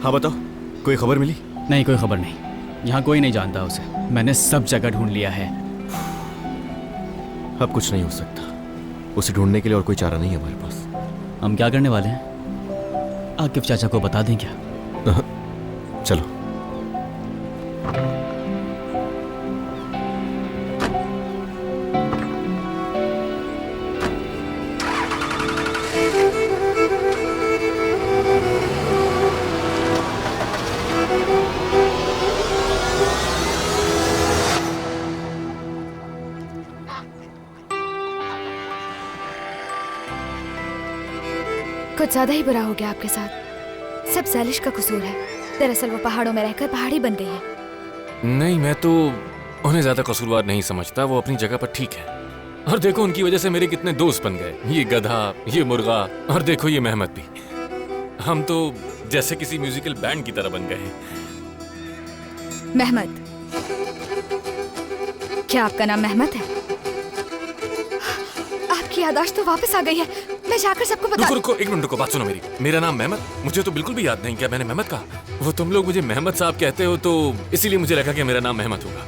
हाँ बताओ, कोई खबर मिली? नहीं, कोई खबर नहीं। यहाँ कोई नहीं जानता उसे। मैंने सब जगह ढूंढ लिया है। अब कुछ नहीं हो सकता। उसे ढूंढने के लिए और कोई चारा नहीं है हमारे पास। हम क्या करने वाले हैं? आकिफ चाचा को बता दें क्या? चलो। कुछ ज्यादा ही बुरा हो गया आपके साथ। सब सैलिश का कसूर है। दरअसल वो पहाड़ों में रहकर पहाड़ी बन गई है। नहीं, मैं तो उन्हें ज्यादा कसूरवार नहीं समझता। वो अपनी जगह पर ठीक है। और देखो उनकी वजह से मेरे कितने दोस्त बन गए। ये गधा, ये मुर्गा, और देखो ये मेहमत भी। हम तो जैसे किसी म्यूजिकल बैंड की तरह बन गए हैं। मेहमत? क्या आपका नाम मेहमत है? आपकी याददाश्त तो वापस आ गई है। मैं जाकर सबको बता। रुको, एक मिनट रुको, बात सुनो मेरी। मेरा नाम मेहमत? मुझे तो बिल्कुल भी याद नहीं। क्या मैंने मेहमत कहा? वो तुम लोग मुझे मेहमत साहब कहते हो तो इसीलिए मुझे लगा कि मेरा नाम मेहमत होगा।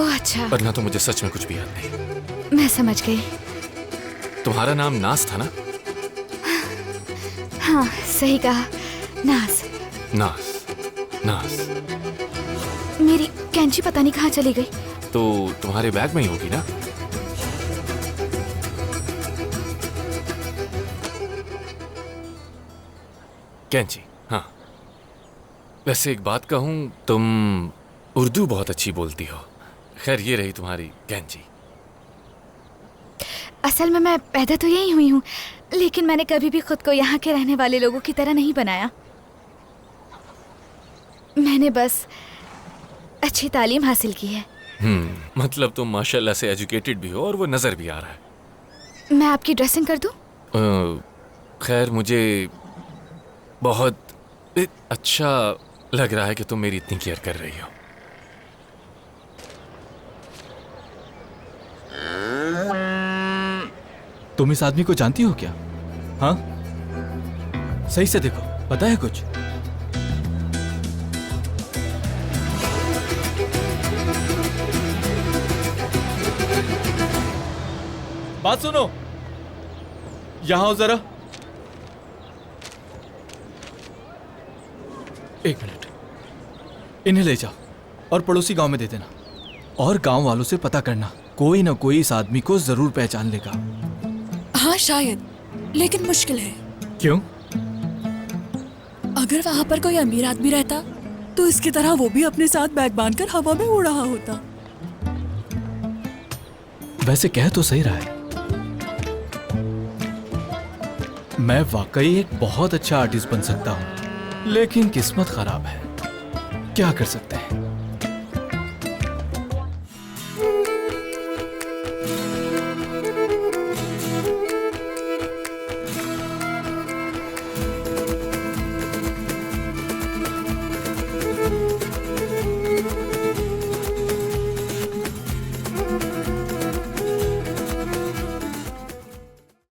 ओह अच्छा। वरना तो मुझे सच में कुछ भी याद नहीं। मैं समझ गई। तुम्हारा नाम नाज था ना? हाँ, सही कहा, नाज। नाज, नाज। मेरी कैंची पता नहीं कहाँ चली गई। तो तुम्हारे बैग में ही होगी ना? कैंची, हाँ। वैसे एक बात कहूँ, तुम उर्दू बहुत अच्छी बोलती हो। खैर, ये रही तुम्हारी कैंची। असल में मैं पैदा तो यही हुई हूँ, लेकिन मैंने कभी भी खुद को यहाँ के रहने वाले लोगों की तरह नहीं बनाया। मैंने बस अच्छी तालीम हासिल की है। मतलब तुम माशाल्लाह से एजुकेटेड भी हो और वो नजर भी आ रहा है। मैं आपकी ड्रेसिंग कर दूं? खैर, मुझे बहुत अच्छा लग रहा है कि तुम मेरी इतनी केयर कर रही हो। तुम इस आदमी को जानती हो क्या? हाँ, सही से देखो, पता है कुछ? बात सुनो, यहां आओ जरा। एक मिनट, इन्हें ले जाओ और पड़ोसी गांव में दे देना। और गांव वालों से पता करना, कोई ना कोई इस आदमी को जरूर पहचान लेगा। हाँ शायद, लेकिन मुश्किल है। क्यों? अगर वहाँ पर कोई अमीर आदमी रहता तो इसकी तरह वो भी अपने साथ बैग बांधकर हवा में उड़ रहा होता। वैसे कह तो सही रहा है। मैं वाकई एक बहुत अच्छा आर्टिस्ट बन सकता हूँ, लेकिन किस्मत खराब है। क्या कर सकते हैं?